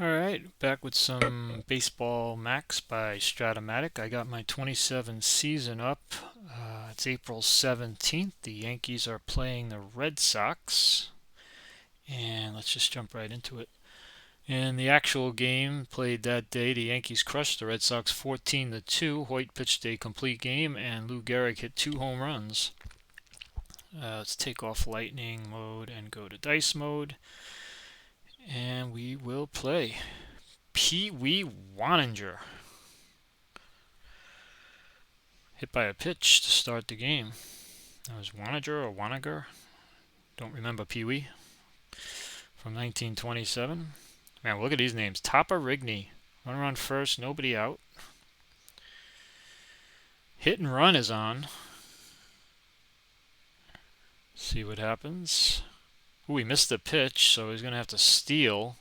Alright, back with some Baseball Max by Stratomatic. I got my 27 season up. It's April 17th. The Yankees are playing the Red Sox. And let's just jump right into it. In the actual game played that day, the Yankees crushed the Red Sox 14-2. Hoyt pitched a complete game, and Lou Gehrig hit 2 home runs. Let's take off lightning mode and go to dice mode. And we will play. Pee Wee Waninger hit by a pitch to start the game. That was Waninger or Waniger. Don't remember Pee Wee. From 1927. Man, look at these names. Topper Rigney. Runner on first, nobody out. Hit and run is on. See what happens. Ooh, he missed the pitch, so he's going to have to steal.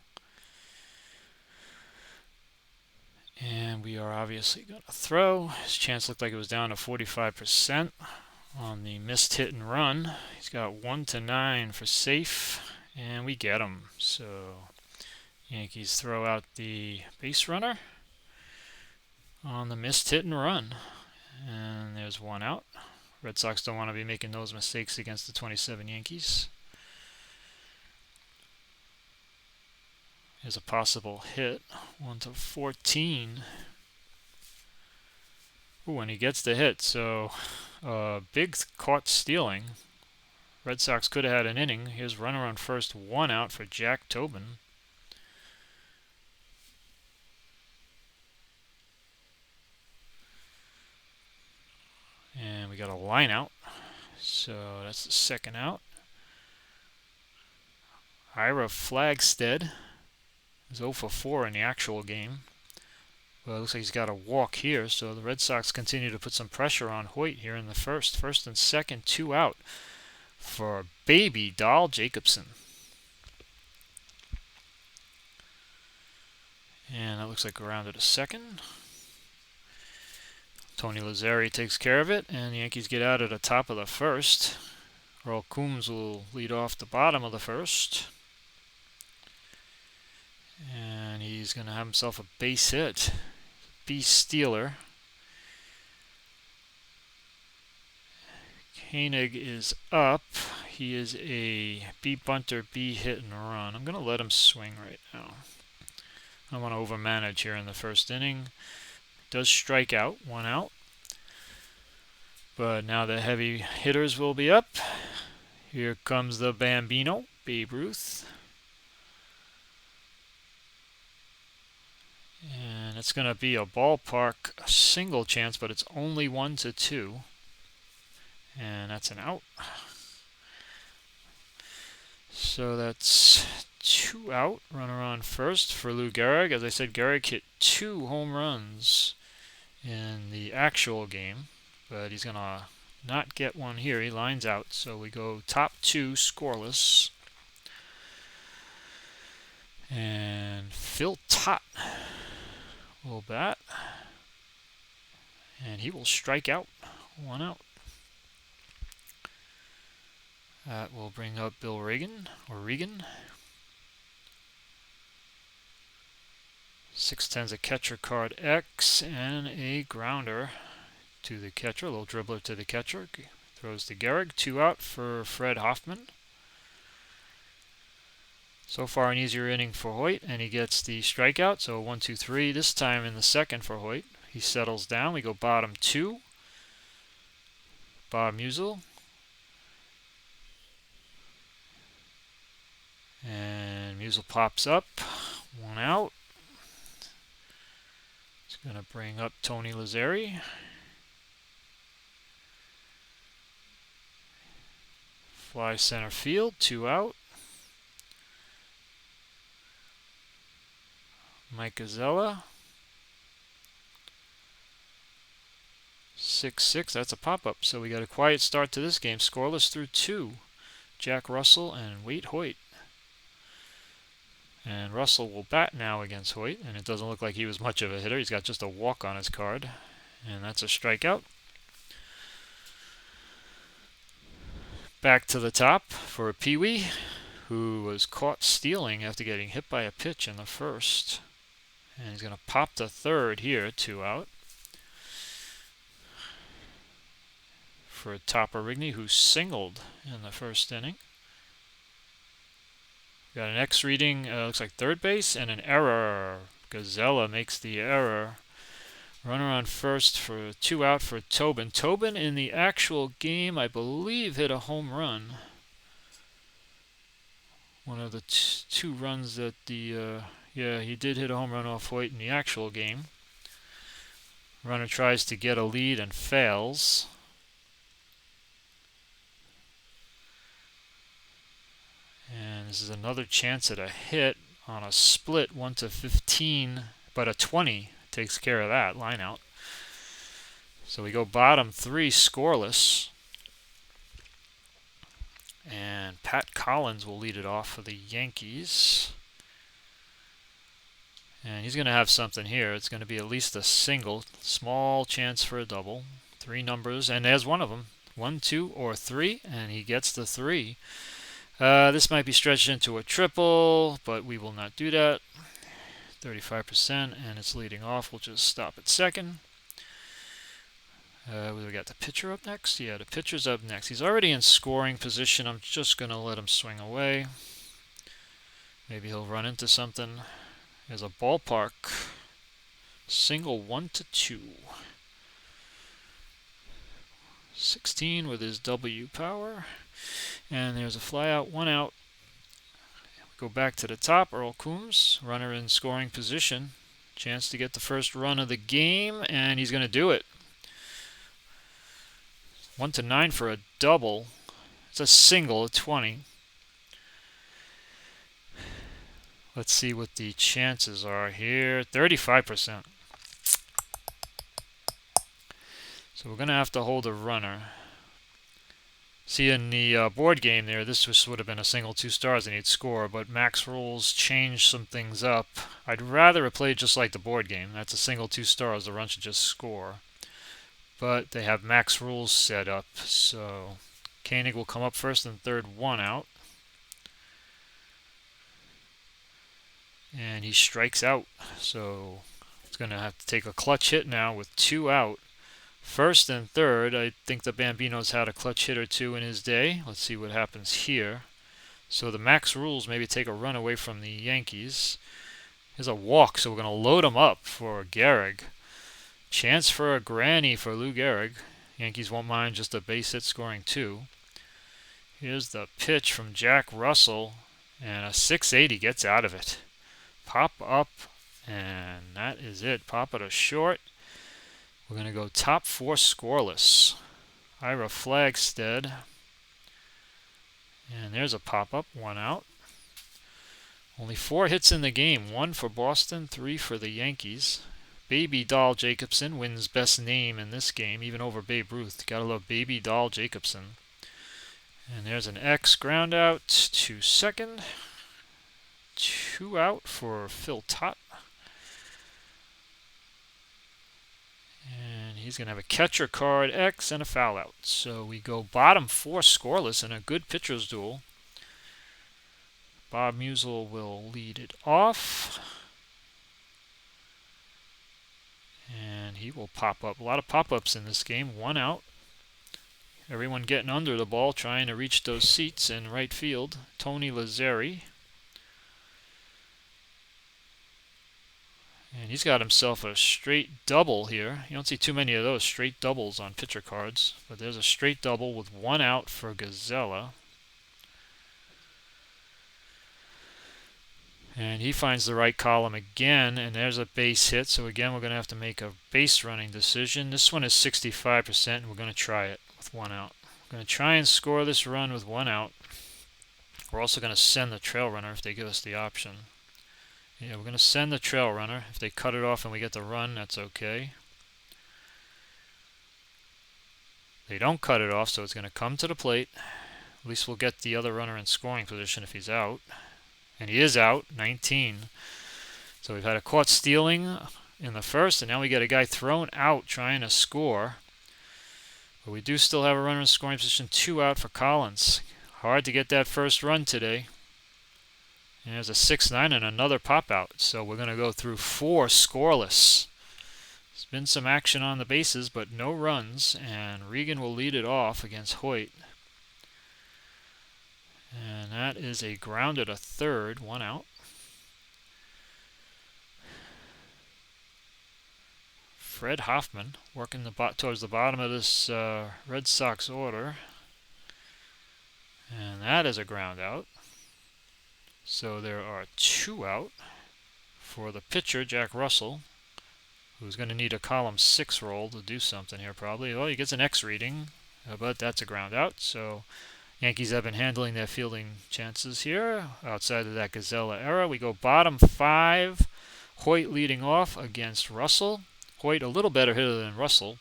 And we are obviously going to throw. His chance looked like it was down to 45% on the missed hit and run. He's got 1-9 for safe, and we get him. So Yankees throw out the base runner on the missed hit and run. And there's one out. Red Sox don't want to be making those mistakes against the 27 Yankees. There's a possible hit. 1-14. Ooh, and he gets the hit. So big caught stealing. Red Sox could have had an inning. Here's runner on first, one out for Jack Tobin. And we got a line out. So that's the second out. Ira Flagstead is 0 for 4 in the actual game. Well, it looks like he's got a walk here, so the Red Sox continue to put some pressure on Hoyt here in the first. First and second, 2 out for baby doll Jacobson. And that looks like around to the second. Tony Lazzeri takes care of it, and the Yankees get out at the top of the first. Earl Coombs will lead off the bottom of the first. And he's going to have himself a base hit. Beast stealer. Koenig is up. He is a B bunter, B hit and run. I'm going to let him swing right now. I don't want to overmanage here in the first inning. Does strike out, 1 out. But now the heavy hitters will be up. Here comes the Bambino, Babe Ruth. And it's going to be a ballpark single chance, but it's only 1-2. And that's an out. So that's 2 out. Runner on first for Lou Gehrig. As I said, Gehrig hit 2 home runs in the actual game, but he's going to not get one here. He lines out, so we go top 2 scoreless. And Phil Tott will bat, and he will strike out, 1 out. That will bring up Bill Regan, or Regan. 6-10's a catcher card X, and a grounder to the catcher. A little dribbler to the catcher. Throws to Gehrig. 2 out for Fred Hoffman. So far an easier inning for Hoyt, and he gets the strikeout. So 1-2-3 this time in the second for Hoyt. He settles down. We go bottom 2. Bob Musial. And Musial pops up. 1 out. It's going to bring up Tony Lazzeri. Fly center field. 2 out. Mike Gazzella. 6-6. That's a pop-up. So we got a quiet start to this game. Scoreless through 2. Jack Russell and Waite Hoyt. And Russell will bat now against Hoyt, and it doesn't look like he was much of a hitter. He's got just a walk on his card, and that's a strikeout. Back to the top for a Pee Wee. who was caught stealing after getting hit by a pitch in the first. And he's going to pop to third here, 2 out. For Topper Rigney, who singled in the first inning. Got an X reading, looks like third base, and an error. Gazella makes the error. Runner on first for 2 out for Tobin. Tobin in the actual game, I believe, hit a home run. One of the 2 runs that yeah, he did hit a home run off Hoyt in the actual game. Runner tries to get a lead and fails. And this is another chance at a hit on a split, 1-15, but a 20 takes care of that line out. So we go bottom 3 scoreless. And Pat Collins will lead it off for the Yankees. And he's going to have something here. It's going to be at least a single. Small chance for a double. 3 numbers, and there's one of them. 1, 2, or 3, and he gets the 3. This might be stretched into a triple, but we will not do that. 35%, and it's leading off. We'll just stop at second. We got the pitcher up next. Yeah, the pitcher's up next. He's already in scoring position. I'm just going to let him swing away. Maybe he'll run into something. There's a ballpark. Single 1-2. 16 with his W power. And there's a fly out, 1 out. Go back to the top. Earl Coombs, runner in scoring position. Chance to get the first run of the game, and he's going to do it. 1-9 for a double. It's a single at 20. Let's see what the chances are here. 35%. So we're going to have to hold a runner. See, in the board game there, this would have been a single 2 stars and he'd score, but Max rules changed some things up. I'd rather have played just like the board game. That's a single 2 stars. The run should just score. But they have Max rules set up, so Koenig will come up first and third, 1 out. And he strikes out, so it's going to have to take a clutch hit now with 2 out. First and third, I think the Bambino's had a clutch hit or 2 in his day. Let's see what happens here. So the Max rules maybe take a run away from the Yankees. There's a walk, so we're going to load him up for Gehrig. Chance for a granny for Lou Gehrig. Yankees won't mind just a base hit scoring 2. Here's the pitch from Jack Russell, and a 680 gets out of it. Pop up, and that is it. Pop it a short. We're going to go top 4 scoreless. Ira Flagstead. And there's a pop-up, 1 out. Only 4 hits in the game. 1 for Boston, 3 for the Yankees. Baby Doll Jacobson wins best name in this game, even over Babe Ruth. Gotta love Baby Doll Jacobson. And there's an X ground out to second. 2 out for Phil Tott. And he's going to have a catcher card X and a foul out. So we go bottom 4 scoreless in a good pitcher's duel. Bob Musial will lead it off. And he will pop up. A lot of pop-ups in this game. 1 out. Everyone getting under the ball, trying to reach those seats in right field. Tony Lazzeri. And he's got himself a straight double here. You don't see too many of those straight doubles on pitcher cards. But there's a straight double with 1 out for Gazella. And he finds the right column again, and there's a base hit. So again, we're going to have to make a base running decision. This one is 65%, and we're going to try it with 1 out. We're going to try and score this run with 1 out. We're also going to send the trail runner if they give us the option. Yeah, we're going to send the trail runner. If they cut it off and we get the run, that's okay. They don't cut it off, so it's going to come to the plate. At least we'll get the other runner in scoring position if he's out. And he is out, 19. So we've had a caught stealing in the first, and now we get a guy thrown out trying to score. But we do still have a runner in scoring position, 2 out for Collins. Hard to get that first run today. And there's a 6-9 and another pop out. So we're going to go through 4 scoreless. There's been some action on the bases, but no runs. And Regan will lead it off against Hoyt. And that is a ground at a third, 1 out. Fred Hoffman working towards the bottom of this Red Sox order. And that is a ground out. So there are 2 out for the pitcher, Jack Russell, who's going to need a column 6 roll to do something here probably. Well, he gets an X reading, but that's a ground out. So Yankees have been handling their fielding chances here. Outside of that Gazella era, we go bottom 5. Hoyt leading off against Russell. Hoyt a little better hitter than Russell.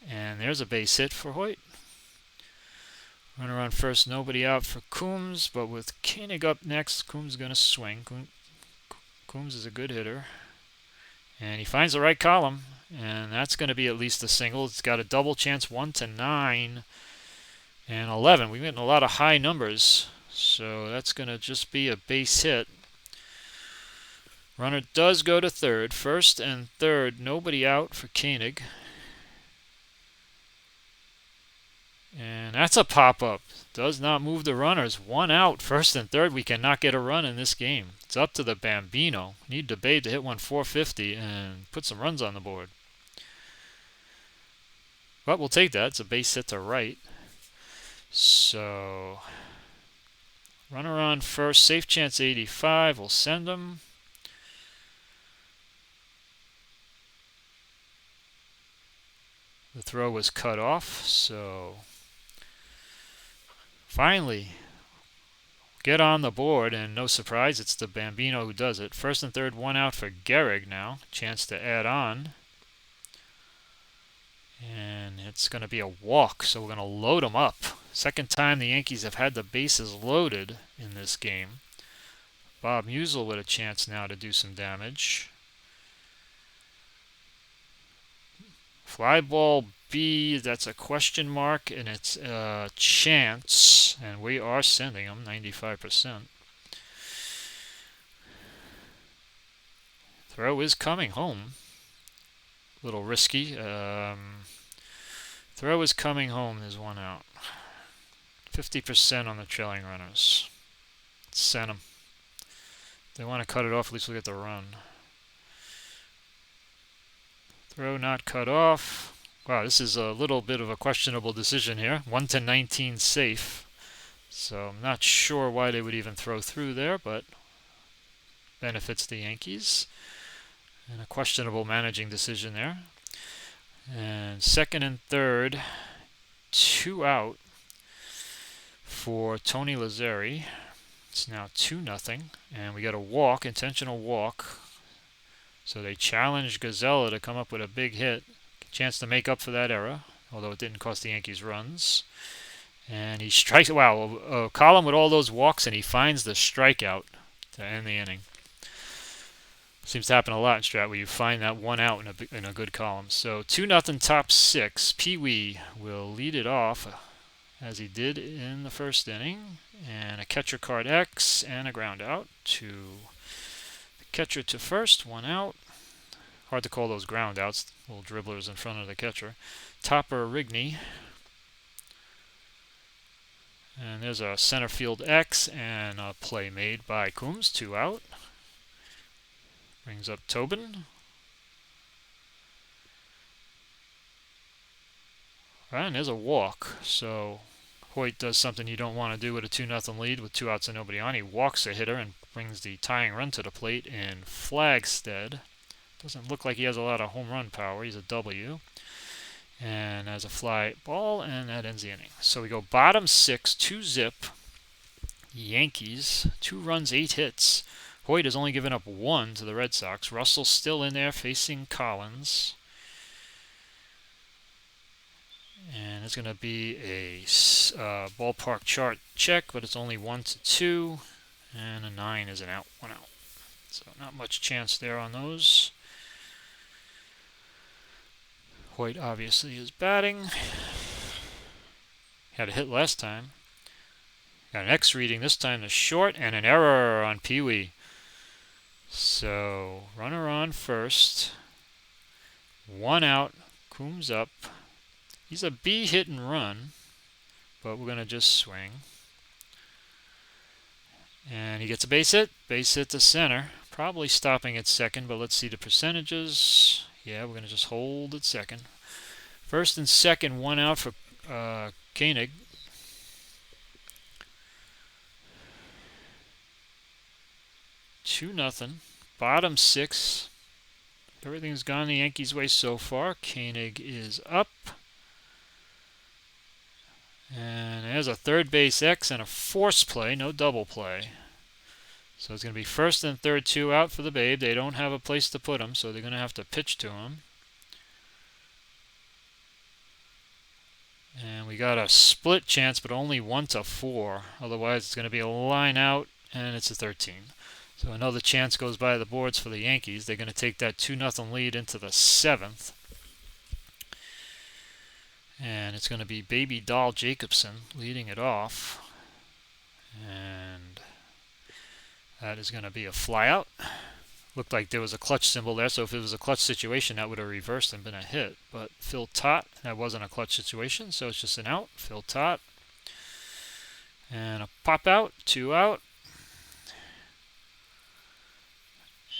And there's a base hit for Hoyt. Runner on first, nobody out for Coombs, but with Koenig up next, Coombs is going to swing. Coombs is a good hitter. And he finds the right column, and that's going to be at least a single. It's got a double chance, 1 to 9 and 11. We're getting a lot of high numbers, so that's going to just be a base hit. Runner does go to third. First and third, nobody out for Koenig. And that's a pop-up. Does not move the runners. 1 out. First and third, we cannot get a run in this game. It's up to the Bambino. Need debate to hit one 450 and put some runs on the board. But we'll take that. It's a base hit to right. So, runner on first. Safe chance 85. We'll send him. The throw was cut off, so finally get on the board, and no surprise, it's the Bambino who does it. First and third, 1 out for Gehrig now. Chance to add on. And it's going to be a walk, so we're going to load them up. Second time the Yankees have had the bases loaded in this game. Bob Musial with a chance now to do some damage. Fly ball B, that's a question mark, and it's a chance, and we are sending them 95%. Throw is coming home. A little risky. Throw is coming home. There's 1 out. 50% on the trailing runners. Send them. If they want to cut it off, at least we'll get the run. Throw not cut off. Wow, this is a little bit of a questionable decision here. 1 to 19 safe. So I'm not sure why they would even throw through there, but benefits the Yankees. And a questionable managing decision there. And second and third, 2 out for Tony Lazzeri. It's now 2-0, and we got a walk, intentional walk. So they challenged Gazella to come up with a big hit. Chance to make up for that error, although it didn't cost the Yankees runs. And he strikes, wow, a column with all those walks, and he finds the strikeout to end the inning. Seems to happen a lot in Strat where you find that 1 out in a good column. So 2-0 top 6. Pee Wee will lead it off as he did in the first inning. And a catcher card X and a ground out to the catcher to first, 1 out. Hard to call those ground outs, little dribblers in front of the catcher. Topper Rigney. And there's a center field X and a play made by Coombs, 2 out. Brings up Tobin. And there's a walk. So Hoyt does something you don't want to do with a 2-0 lead with 2 outs and nobody on. He walks a hitter and brings the tying run to the plate in Flagstead. Doesn't look like he has a lot of home run power. He's a W. And has a fly ball, and that ends the inning. So we go bottom 6, 2-zip. Yankees, 2 runs, 8 hits. Hoyt has only given up 1 to the Red Sox. Russell's still in there facing Collins. And it's going to be a ballpark chart check, but it's only 1 to 2. And a 9 is an out, 1 out. So not much chance there on those. Hoyt obviously is batting. Had a hit last time. Got an X reading this time to short and an error on Pee Wee. So runner on first. 1 out. Coombs up. He's a B hit and run, but we're going to just swing. And he gets a base hit. Base hit to center. Probably stopping at second, but let's see the percentages. Yeah, we're going to just hold at second. First and second, 1 out for Koenig. Two nothing. Bottom 6. Everything's gone the Yankees' way so far. Koenig is up. And there's a third base X and a force play, no double play. So it's going to be first and third, 2 out for the Babe. They don't have a place to put him, so they're going to have to pitch to him. And we got a split chance, but only 1-4. Otherwise, it's going to be a line out, and it's a 13. So another chance goes by the boards for the Yankees. They're going to take that 2-0 lead into the 7th. And it's going to be Baby Doll Jacobson leading it off. And that is going to be a flyout. Looked like there was a clutch symbol there, so if it was a clutch situation, that would have reversed and been a hit. But Phil Tott, that wasn't a clutch situation, so it's just an out. Phil Tott. And a pop out, 2 out.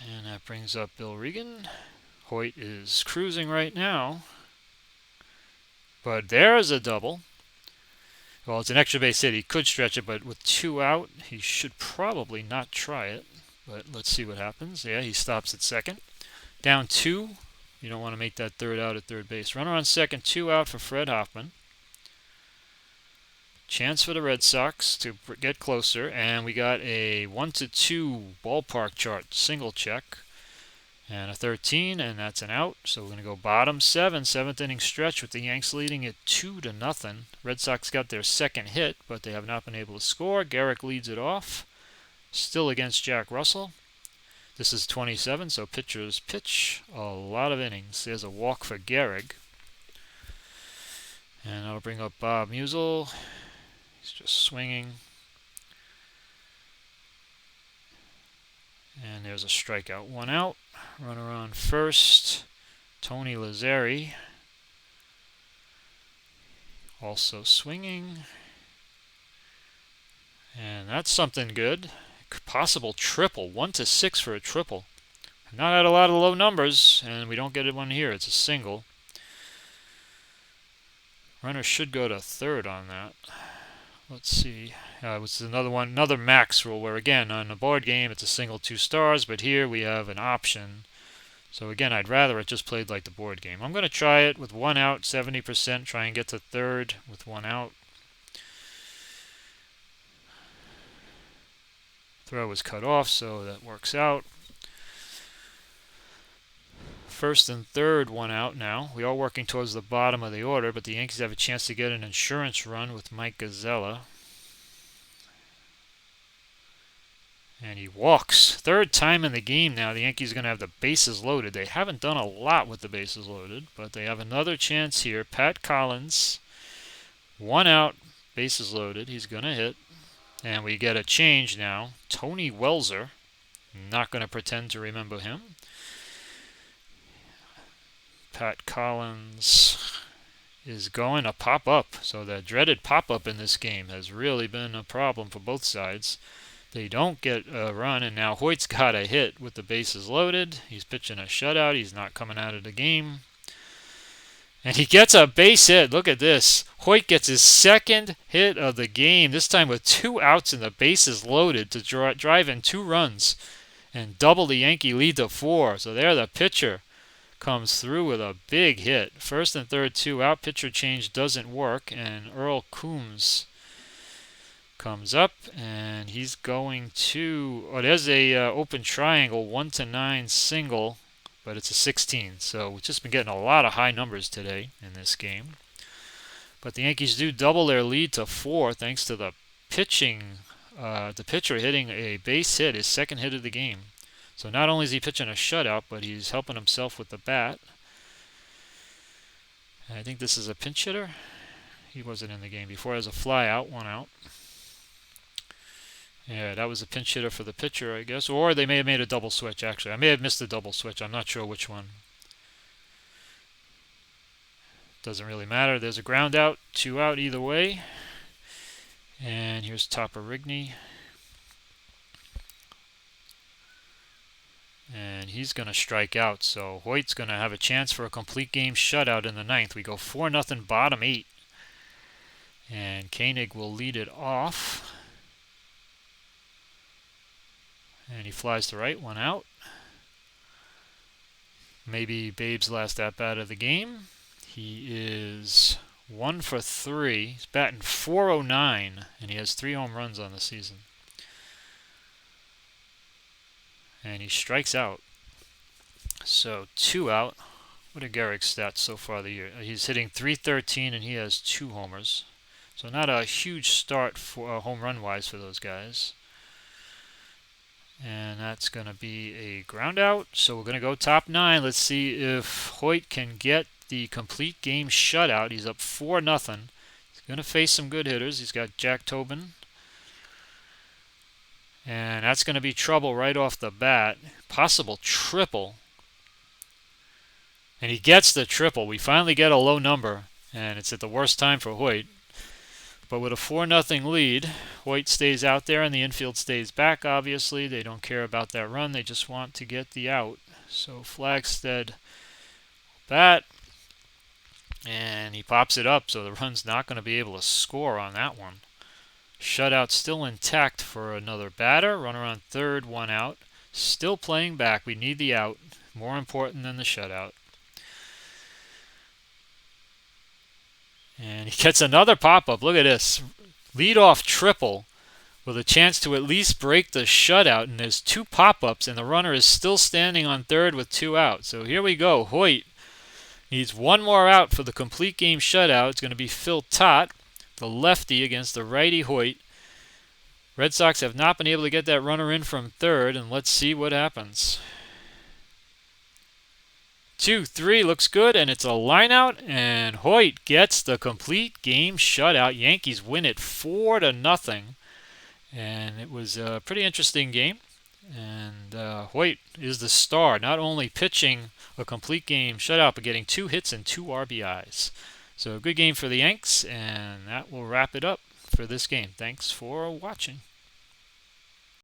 And that brings up Bill Regan. Hoyt is cruising right now. But there's a double. Well, it's an extra base hit. He could stretch it, but with 2 out, he should probably not try it. But let's see what happens. Yeah, he stops at second. Down 2. You don't want to make that third out at third base. Runner on second, 2 out for Fred Hoffman. Chance for the Red Sox to get closer. And we got a 1-2 ballpark chart single check. And a 13, and that's an out. So we're going to go bottom 7, 7th inning stretch with the Yanks leading it 2-0. Red Sox got their second hit, but they have not been able to score. Garrick leads it off. Still against Jack Russell. This is 27, so pitchers pitch a lot of innings. There's a walk for Gehrig. And I'll bring up Bob Musial. He's just swinging. And there's a strikeout, 1 out. Runner on first. Tony Lazzari. Also swinging. And that's something good. Possible triple, 1-6 for a triple. Not had a lot of low numbers, and we don't get one here. It's a single. Runner should go to third on that. Let's see. It's another one, another max rule where, again, on a board game, it's a single 2 stars, but here we have an option. So again, I'd rather it just played like the board game. I'm going to try it with 1 out, 70%, try and get to third with 1 out. Throw was cut off, so that works out. First and third, 1 out now. We are working towards the bottom of the order, but the Yankees have a chance to get an insurance run with Mike Gazzella. And he walks. Third time in the game now. The Yankees are going to have the bases loaded. They haven't done a lot with the bases loaded, but they have another chance here. Pat Collins, 1 out, bases loaded. He's going to hit. And we get a change now. Tony Welser. Not going to pretend to remember him. Pat Collins is going to pop up. So the dreaded pop-up in this game has really been a problem for both sides. They don't get a run, and now Hoyt's got a hit with the bases loaded. He's pitching a shutout. He's not coming out of the game. And he gets a base hit. Look at this. Hoyt gets his second hit of the game, this time with 2 outs and the bases loaded to drive in 2 runs and double the Yankee lead to 4. So there the pitcher comes through with a big hit. First and third, 2 out. Pitcher change doesn't work, and Earl Coombs comes up, and he's going to... Oh, there's a open triangle, 1-9 single. But it's a 16, so we've just been getting a lot of high numbers today in this game. But the Yankees do double their lead to 4 thanks to the pitching, the pitcher hitting a base hit, his second hit of the game. So not only is he pitching a shutout, but he's helping himself with the bat. And I think this is a pinch hitter. He wasn't in the game before. As a fly out, 1 out. Yeah, that was a pinch hitter for the pitcher, I guess. Or they may have made a double switch, actually. I may have missed a double switch. I'm not sure which one. Doesn't really matter. There's a ground out, 2 out either way. And here's Topper Rigney. And he's going to strike out. So Hoyt's going to have a chance for a complete game shutout in the ninth. We go 4-0 bottom 8. And Koenig will lead it off. And he flies to right, 1 out. Maybe Babe's last at-bat of the game. He is 1 for 3. He's batting .409, and he has 3 home runs on the season. And he strikes out. So 2 out. What are Gehrig's stats so far the year? He's hitting .313, and he has 2 homers. So not a huge start for home run-wise for those guys. And that's going to be a ground out. So we're going to go top 9. Let's see if Hoyt can get the complete game shutout. He's up 4-0. He's going to face some good hitters. He's got Jack Tobin. And that's going to be trouble right off the bat. Possible triple. And he gets the triple. We finally get a low number. And it's at the worst time for Hoyt. But with a 4-0 lead, Hoyt stays out there and the infield stays back, obviously. They don't care about that run. They just want to get the out. So Flagstead bat. And he pops it up, so the run's not going to be able to score on that one. Shutout still intact for another batter. Runner on third, 1 out. Still playing back. We need the out. More important than the shutout. And he gets another pop-up. Look at this. Lead-off triple with a chance to at least break the shutout. And there's 2 pop-ups, and the runner is still standing on third with 2 out. So here we go. Hoyt needs 1 more out for the complete game shutout. It's going to be Phil Tott, the lefty, against the righty Hoyt. Red Sox have not been able to get that runner in from third, and let's see what happens. 2-3 looks good, and it's a line out, and Hoyt gets the complete game shutout. Yankees win it 4-0, and it was a pretty interesting game. And Hoyt is the star, not only pitching a complete game shutout, but getting 2 hits and 2 RBIs. So a good game for the Yanks, and that will wrap it up for this game. Thanks for watching.